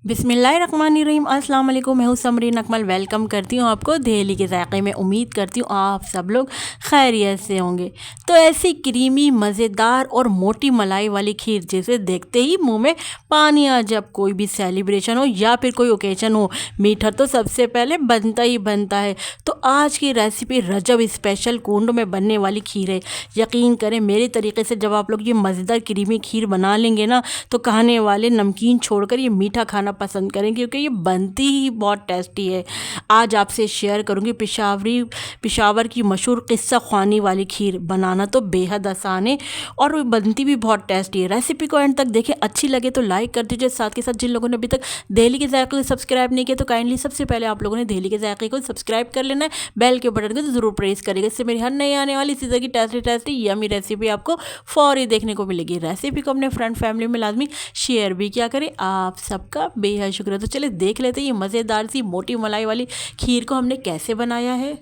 बिस्मिल्लाहिर्रहमानिर्रहीम। अस्सलाम वालेकुम। मैं हूँ समरीन अकमल। वेलकम करती हूँ आपको दहली के ज़ायक़े में। उम्मीद करती हूँ आप सब लोग खैरियत से होंगे। तो ऐसी क्रीमी मज़ेदार और मोटी मलाई वाली खीर जिसे देखते ही मुंह में पानी आ, जब कोई भी सेलिब्रेशन हो या फिर कोई ओकेजन हो, मीठा तो सबसे पहले बनता ही बनता है। तो आज की रेसिपी रजब स्पेशल कुंड में बनने वाली खीर है। यकीन करें मेरे तरीके से जब आप लोग ये मज़ेदार क्रीमी खीर बना लेंगे ना, तो खाने वाले नमकीन छोड़कर ये मीठा खाना पसंद करेंगे, क्योंकि ये बनती ही बहुत टेस्टी है। आज आपसे शेयर करूंगी पिशावर की मशहूर किस्सा ख़्वानी वाली खीर। बनाना तो बेहद आसान है और बनती भी बहुत टेस्टी है। रेसिपी को एंड तक देखें, अच्छी लगे तो लाइक कर दीजिए। साथ के साथ जिन लोगों ने अभी तक दहली के ज़ायक़े को सब्सक्राइब नहीं किया, तो काइंडली सबसे पहले आप लोगों ने दहली के ज़ायक़े को सब्सक्राइब कर लेना है। बेल के बटन को तो ज़रूर प्रेस करेगा, इससे मेरी हर नई आने वाली इसी तरह की टेस्टी यमी रेसिपी आपको फौरी देखने को मिलेगी। रेसिपी को अपने फ्रेंड फैमिली में लाजमी शेयर भी किया करें। आप सबका बेहद शुक्रिया। तो चलिए देख लेते हैं ये मज़ेदार सी मोटी मलाई वाली खीर को हमने कैसे बनाया है।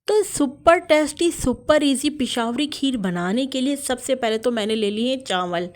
तो super tasty super easy Peshawari kheer बनाने के लिए सबसे पहले तो मैंने ले लिए हैं चावल।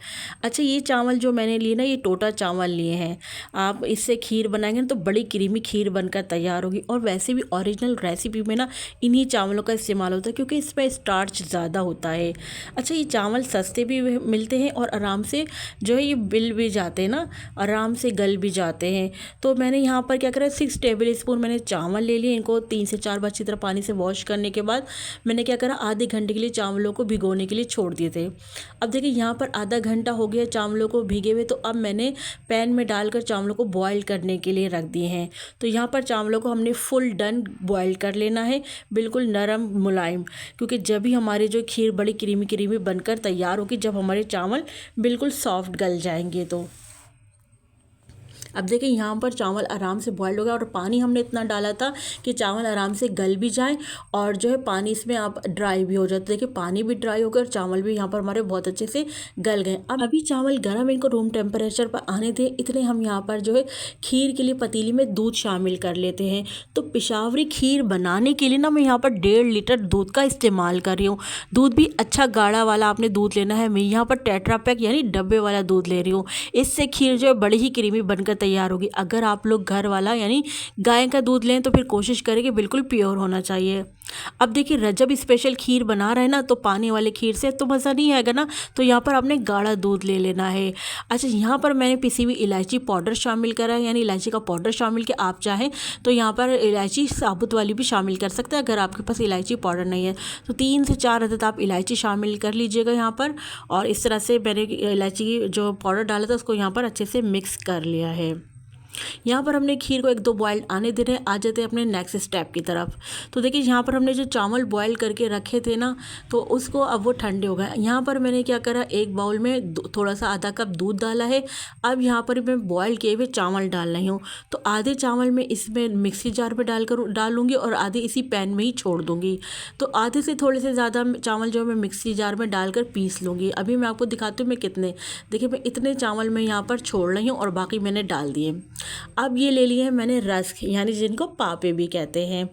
अच्छा, ये चावल जो मैंने लिए ना, ये टोटा चावल लिए हैं। आप इससे खीर बनाएंगे ना तो बड़ी क्रीमी खीर बनकर तैयार होगी। और वैसे भी ओरिजिनल रेसिपी में ना इन्हीं चावलों का इस्तेमाल होता है, क्योंकि इसमें स्टार्च ज़्यादा होता है। अच्छा, ये चावल सस्ते भी मिलते हैं और आराम से जो है ये बिल भी जाते हैं ना, आराम से गल भी जाते हैं। तो मैंने यहाँ पर क्या करा, 6 टेबल स्पून मैंने चावल ले लिए। इनको 3 से 4 बार अच्छी तरह पानी से वॉश करने के बाद मैंने क्या करा, आधे घंटे के लिए चावलों को भिगोने के लिए छोड़ दिए थे। अब देखिए यहाँ पर आधा घंटा हो गया चावलों को भीगे हुए। तो अब मैंने पैन में डालकर चावलों को बॉईल करने के लिए रख दिए हैं। तो यहाँ पर चावलों को हमने फुल डन बॉईल कर लेना है, बिल्कुल नरम मुलायम, क्योंकि जब भी हमारी जो खीर बड़ी क्रीमी क्रीमी बनकर तैयार होगी, जब हमारे चावल बिल्कुल सॉफ्ट गल जाएंगे। तो अब देखिए यहाँ पर चावल आराम से बॉयल हो गया और पानी हमने इतना डाला था कि चावल आराम से गल भी जाए और जो है पानी इसमें आप ड्राई भी हो जाए। तो देखिए पानी भी ड्राई हो गया और चावल भी यहाँ पर हमारे बहुत अच्छे से गल गए। अब अभी चावल गर्म, इनको रूम टेम्परेचर पर आने दें। इतने हम यहाँ पर जो है खीर के लिए पतीली में दूध शामिल कर लेते हैं। तो पिशावरी खीर बनाने के लिए ना मैं यहाँ पर 1.5 लीटर दूध का इस्तेमाल कर रही हूँ। दूध भी अच्छा गाढ़ा वाला आपने दूध लेना है। मैं यहाँ पर टेट्रा पैक यानी डब्बे वाला दूध ले रही हूँ। इससे खीर जो है बड़ी ही क्रीमी बनकर तैयार होगी। अगर आप लोग घर वाला यानी गाय का दूध लें तो फिर कोशिश करें कि बिल्कुल प्योर होना चाहिए। अब देखिए रजब स्पेशल खीर बना रहे हैं ना, तो पानी वाले खीर से तो मज़ा नहीं आएगा ना, तो यहाँ पर आपने गाढ़ा दूध ले लेना है। अच्छा, यहाँ पर मैंने पिसी हुई इलायची पाउडर शामिल करा है, यानी इलायची का पाउडर शामिल किया। आप चाहें तो यहाँ पर इलायची साबुत वाली भी शामिल कर सकते हैं, अगर आपके पास इलायची पाउडर नहीं है तो 3 से 4 अदद आप इलायची शामिल कर लीजिएगा यहाँ पर। और इस तरह से मैंने इलायची की जो पाउडर डाला था उसको यहाँ पर अच्छे से मिक्स कर लिया है। यहाँ पर हमने खीर को 1-2 बॉयल आने दे रहे हैं। आ जाते हैं अपने नेक्स्ट स्टेप की तरफ। तो देखिए यहाँ पर हमने जो चावल बॉयल करके रखे थे ना, तो उसको अब वो ठंडे हो गए। यहाँ पर मैंने क्या करा, एक बाउल में थोड़ा सा आधा कप दूध डाला है। अब यहाँ पर मैं बॉयल किए हुए चावल डाल रही हूँ। तो आधे चावल में इसमें मिक्सी जार में डालूंगी और आधे इसी पैन में ही छोड़ दूँगी। तो आधे से थोड़े से ज़्यादा चावल जो मैं मिक्सी जार में डालकर पीस लूँगी। अभी मैं आपको दिखाती हूँ मैं कितने, देखिए मैं इतने चावल मैं यहाँ पर छोड़ रही हूँ और बाकी मैंने डाल दिए। अब ये ले लिए हैं मैंने रस्क, यानी जिनको पापे भी कहते हैं।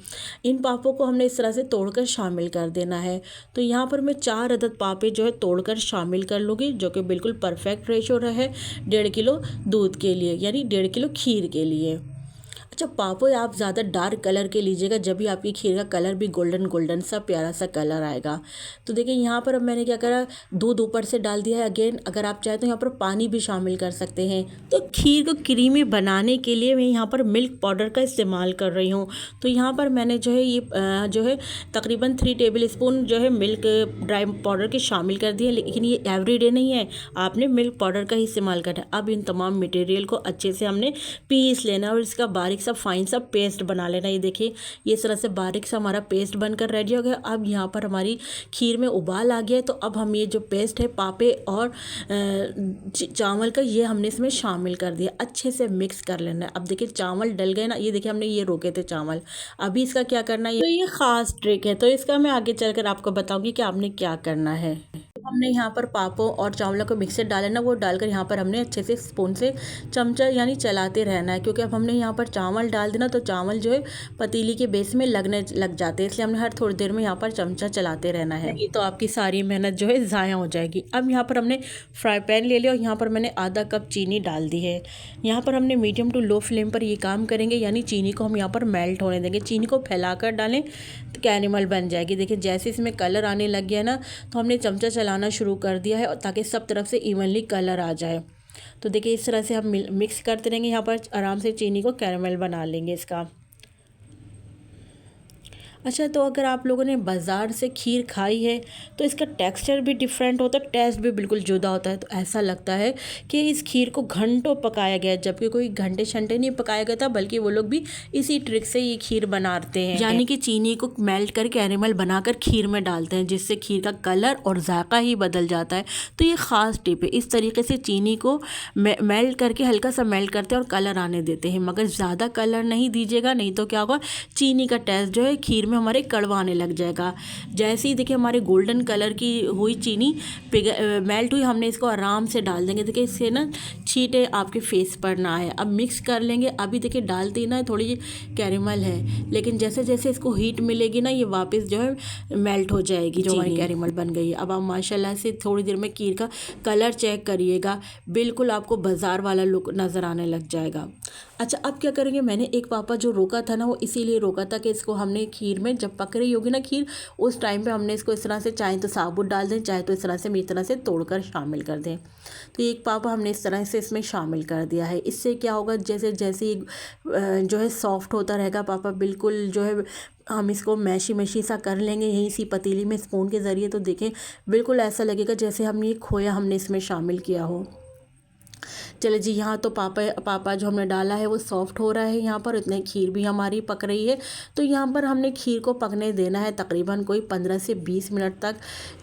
इन पापों को हमने इस तरह से तोड़कर शामिल कर देना है। तो यहाँ पर मैं 4 अदद पापे जो है तोड़कर शामिल कर लूँगी, जो कि बिल्कुल परफेक्ट रेशो रहे 1.5 किलो दूध के लिए, यानी 1.5 किलो खीर के लिए। अच्छा, पापड़ आप ज़्यादा डार्क कलर के लीजिएगा, जब भी आपकी खीर का कलर भी गोल्डन गोल्डन सा प्यारा सा कलर आएगा। तो देखिए यहाँ पर अब मैंने क्या करा, दूध ऊपर से डाल दिया है। अगेन अगर आप चाहें तो यहाँ पर पानी भी शामिल कर सकते हैं। तो खीर को क्रीमी बनाने के लिए मैं यहाँ पर मिल्क पाउडर का इस्तेमाल कर रही हूँ। तो यहाँ पर मैंने जो है ये जो है तकरीबन 3 टेबल स्पून जो है मिल्क ड्राई पाउडर के शामिल कर दिए। लेकिन ये एवरीडे नहीं है, आपने मिल्क पाउडर का ही इस्तेमाल करना है। अब इन तमाम मटेरियल को अच्छे से हमने पीस लेना है और इसका बारीक सा फाइन सा पेस्ट बना लेना। ये देखिए ये इस तरह से बारीक सा हमारा पेस्ट बनकर रेडी हो गया। अब यहाँ पर हमारी खीर में उबाल आ गया है। तो अब हम ये जो पेस्ट है पापे और चावल का, ये हमने इसमें शामिल कर दिया। अच्छे से मिक्स कर लेना है। अब देखिए चावल डल गए ना, ये देखिए हमने ये रोके थे चावल। अभी इसका क्या करना है, तो ये ख़ास ट्रिक है, तो इसका मैं आगे चलकर आपको बताऊंगी कि आपने क्या करना है। हमने यहाँ पर पापों और चावलों को मिक्सर डाला ना, वो डालकर यहाँ पर हमने अच्छे से स्पून से चमचा यानी चलाते रहना है, क्योंकि अब हमने यहाँ पर चावल डाल देना तो चावल जो है पतीली के बेस में लगने लग जाते हैं, इसलिए हमने हर थोड़ी देर में यहाँ पर चमचा चलाते रहना है, नहीं तो आपकी सारी मेहनत जो है ज़ाया हो जाएगी। अब यहाँ पर हमने फ्राई पैन ले लिया और यहाँ पर मैंने आधा कप चीनी डाल दी है। यहाँ पर हमने मीडियम टू लो फ्लेम पर ये काम करेंगे, यानी चीनी को हम यहाँ पर मेल्ट होने देंगे। चीनी को फैलाकर डालें तो कैरेमल बन जाएगी। देखिए जैसे इसमें कलर आने लग गया ना, तो हमने चमचा चलाना शुरू कर दिया है और ताकि सब तरफ से इवनली कलर आ जाए। तो देखिए इस तरह से हम मिक्स करते रहेंगे, यहाँ पर आराम से चीनी को कैरेमल बना लेंगे इसका। अच्छा, तो अगर आप लोगों ने बाज़ार से खीर खाई है तो इसका टेक्सचर भी डिफरेंट होता है, टेस्ट भी बिल्कुल जुदा होता है। तो ऐसा लगता है कि इस खीर को घंटों पकाया गया है, जबकि कोई घंटे शंटे नहीं पकाया गया था, बल्कि वो लोग भी इसी ट्रिक से ये खीर बनाते हैं, यानी कि चीनी को मेल्ट कर कैरेमल बनाकर खीर में डालते हैं, जिससे खीर का कलर और जायका ही बदल जाता है। तो ये ख़ास टिप है। इस तरीके से चीनी को मेल्ट करके हल्का सा मेल्ट करते हैं और कलर आने देते हैं, मगर ज़्यादा कलर नहीं दीजिएगा, नहीं तो क्या होगा, चीनी का टेस्ट जो है खीर में हमारे कड़वा आने लग जाएगा। जैसे ही देखिए हमारे गोल्डन कलर की हुई चीनी मेल्ट हुई, हमने इसको आराम से डाल देंगे। देखिए इससे ना छींटे आपके फेस पर ना आए। अब मिक्स कर लेंगे। अभी देखिए डालते ही ना थोड़ी कैरेमल है, लेकिन जैसे जैसे इसको हीट मिलेगी ना, ये वापस जो है मेल्ट हो जाएगी, जो हमारी कैरेमल बन गई है। अब आप माशाल्लाह से थोड़ी देर में खीर का कलर चेक करिएगा, बिल्कुल आपको बाज़ार वाला लुक नज़र आने लग जाएगा। अच्छा, अब क्या करेंगे, मैंने एक पापा जो रोका था ना, वो इसीलिए रोका था कि इसको हमने खीर में जब पक रही होगी ना खीर, उस टाइम पे हमने इसको इस तरह से चाहे तो साबुत डाल दें, चाहे तो इस तरह से मेरी तरह से तोड़कर शामिल कर दें। तो एक पापा हमने इस तरह से इसमें शामिल कर दिया है। इससे क्या होगा, जैसे जैसे ये जो है सॉफ्ट होता रहेगा पापा, बिल्कुल जो है हम इसको मैशी मैशी सा कर लेंगे यहीं सी पतीली में स्पून के ज़रिए। तो देखें बिल्कुल ऐसा लगेगा जैसे हम ये खोया हमने इसमें शामिल किया हो। चले जी, यहाँ तो पापा जो हमने डाला है वो सॉफ्ट हो रहा है यहाँ पर, इतने खीर भी हमारी पक रही है। तो यहाँ पर हमने खीर को पकने देना है तकरीबन कोई 15 से 20 मिनट तक,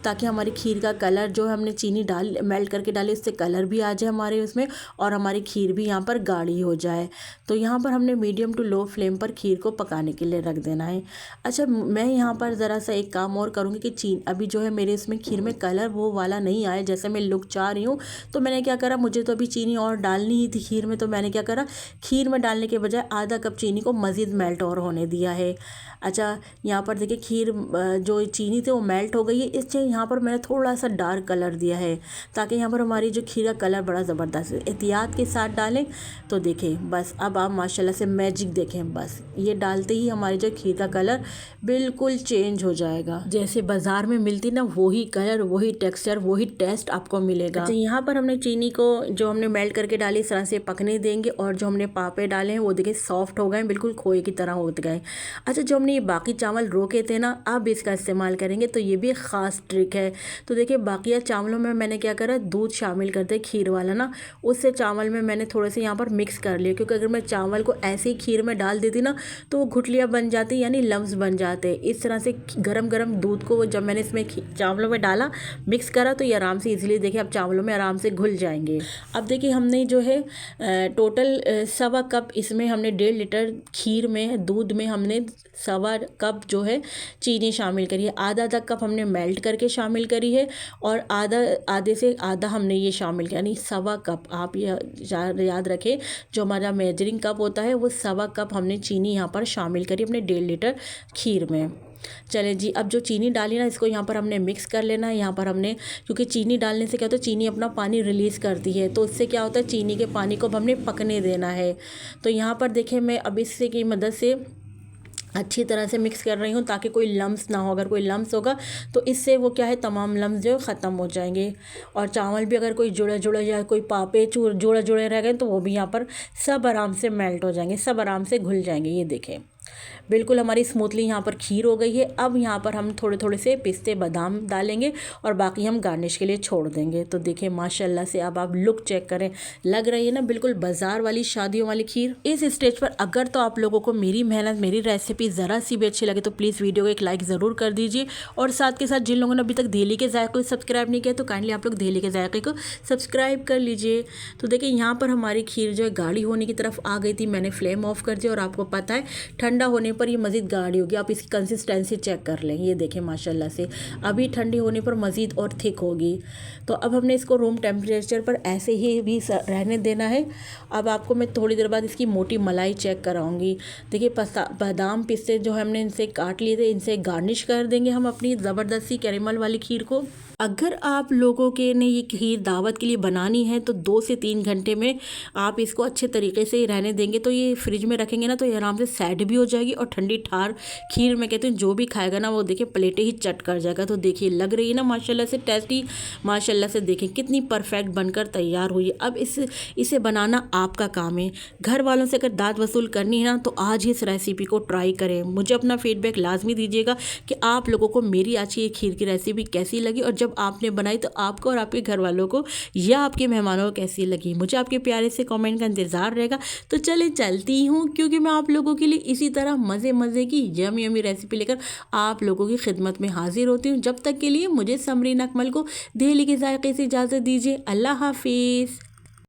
ताकि हमारी खीर का कलर जो हमने चीनी मेल्ट करके डाली, उससे कलर भी आ जाए हमारे उसमें, और हमारी खीर भी यहाँ पर गाढ़ी हो जाए। तो यहाँ पर हमने मीडियम टू लो फ्लेम पर खीर को पकाने के लिए रख देना है। अच्छा, मैं यहाँ पर ज़रा सा एक काम और करूँगी कि अभी जो है मेरे इसमें खीर में कलर वो वाला नहीं आया जैसे मैं लुक चाह रही हूँ। तो मैंने क्या करा, मुझे तो अभी चीनी और डालनी ही थी खीर में, तो मैंने क्या करा, खीर में डालने के बजाय आधा कप चीनी को मज़ीद मेल्ट और होने दिया है। अच्छा, यहाँ पर देखिए खीर जो चीनी थी वो मेल्ट हो गई है, इसलिए यहाँ पर मैंने थोड़ा सा डार्क कलर दिया है, ताकि यहाँ पर हमारी जो खीर का कलर बड़ा ज़बरदस्त है। एहतियात के साथ डालें। तो देखें बस, अब आप माशाल्लाह से मैजिक देखें, बस ये डालते ही हमारी जो खीर का कलर बिल्कुल चेंज हो जाएगा, जैसे बाज़ार में मिलती ना वही कलर, वही टेक्सचर, वही टेस्ट आपको मिलेगा। अच्छा, यहाँ पर हमने चीनी को जो हमने मेल्ट करके डाली इस तरह से पकने देंगे, और जो हमने पापे डाले हैं वो देखिए सॉफ्ट हो गए, बिल्कुल खोए की तरह हो गए। अच्छा, जो हमने ये बाकी चावल रोके थे ना, अब इसका इस्तेमाल करेंगे, तो ये भी एक ख़ास ट्रिक है। तो देखिए बाकी चावलों में मैंने क्या करा, दूध शामिल कर दिया खीर वाला ना, उससे चावल में मैंने थोड़े से यहाँ पर मिक्स कर लिया, क्योंकि अगर मैं चावल को ऐसे ही खीर में डाल देती ना तो वो घुटलियाँ बन जाती, यानी लम्स बन जाते। इस तरह से गरम गरम दूध को जब मैंने इसमें चावलों में डाला, मिक्स करा, तो ये आराम से इजीली देखिए अब चावलों में आराम से घुल जाएंगे। अब देखिए हमने जो है टोटल 1.25 कप इसमें हमने 1.5 लीटर खीर में, दूध में हमने 1.25 कप जो है चीनी शामिल करी है। आधा कप हमने मेल्ट करके शामिल करी है, और आधे से आधा हमने ये शामिल किया, यानी 1.25 कप। आप ये याद रखें, जो हमारा मेजरिंग कप होता है वो 1.25 कप हमने चीनी यहाँ पर शामिल करी अपने 1.5 लीटर खीर में। चले जी, अब जो चीनी डाली ना, इसको यहाँ पर हमने मिक्स कर लेना है। यहाँ पर हमने, क्योंकि चीनी डालने से क्या होता है, चीनी अपना पानी रिलीज़ करती है, तो उससे क्या होता है, चीनी के पानी को अब हमने पकने देना है। तो यहाँ पर देखिए मैं अब इससे की मदद से अच्छी तरह से मिक्स कर रही हूँ, ताकि कोई लम्स ना हो। अगर कोई लम्स होगा तो इससे वो क्या है, तमाम लम्स जो ख़त्म हो जाएंगे, और चावल भी अगर कोई जुड़े या कोई पापे जुड़े रह गए तो वो भी यहाँ पर सब आराम से मेल्ट हो जाएंगे, सब आराम से घुल जाएंगे। ये देखें बिल्कुल हमारी स्मूथली यहाँ पर खीर हो गई है। अब यहाँ पर हम थोड़े थोड़े से पिस्ते बादाम डालेंगे, और बाकी हम गार्निश के लिए छोड़ देंगे। तो देखिए माशाल्लाह से अब आप लुक चेक करें, लग रही है ना बिल्कुल बाज़ार वाली शादियों वाली खीर। इस स्टेज पर अगर तो आप लोगों को मेरी मेहनत, मेरी रेसिपी ज़रा सी भी अच्छी लगे तो प्लीज़ वीडियो को एक लाइक ज़रूर कर दीजिए, और साथ के साथ जिन लोगों ने अभी तक दहली के ज़ायक़े को सब्सक्राइब नहीं किया तो काइंडली आप लोग दहली के ज़ायक़े को सब्सक्राइब कर लीजिए। तो देखिए यहाँ पर हमारी खीर जो है गाढ़ी होने की तरफ आ गई थी, मैंने फ्लेम ऑफ कर दिया, और आपको पता है ठंडा ठंडा होने पर ये मज़ीद गाढ़ी होगी। आप इसकी कंसिस्टेंसी चेक कर लें, ये देखें माशाल्लाह से अभी ठंडी होने पर मज़ीद और थिक होगी। तो अब हमने इसको रूम टेम्परेचर पर ऐसे ही भी रहने देना है। अब आपको मैं थोड़ी देर बाद इसकी मोटी मलाई चेक कराऊंगी। देखिए बादाम पिस्ते जो हमने इनसे काट लिए थे, इनसे गार्निश कर देंगे हम अपनी ज़बरदस्ती कैरेमल वाली खीर को। अगर आप लोगों के ने ये खीर दावत के लिए बनानी है तो 2 से 3 घंटे में आप इसको अच्छे तरीके से रहने देंगे, तो ये फ्रिज में रखेंगे ना तो ये आराम से सेट भी हो जाएगी और ठंडी ठार खीर में कहते हैं जो भी खाएगा ना वो देखिए प्लेटें ही चट कर जाएगा। तो देखिए लग रही है ना माशाल्लाह से टेस्टी, माशाल्लाह से देखें कितनी परफेक्ट बनकर तैयार हुई है। अब इसे बनाना आपका काम है। घर वालों से अगर दाद वसूल करनी है ना तो आज ही इस रेसिपी को ट्राई करें। मुझे अपना फीडबैक लाजमी दीजिएगा कि आप लोगों को मेरी आज ये खीर की रेसिपी कैसी लगी, और जब आपने बनाई तो आपको और आपके घर वालों को या आपके मेहमानों को कैसी लगी। मुझे आपके प्यारे से कमेंट का इंतज़ार रहेगा। तो चले चलती हूँ, क्योंकि मैं आप लोगों के लिए इसी तरह मज़े की यमी यमी रेसिपी लेकर आप लोगों की खिदमत में हाजिर होती हूँ। जब तक के लिए मुझे समरीन अकमल को दिल्ली के जायके से इजाज़त दीजिए। अल्लाह हाफिज़।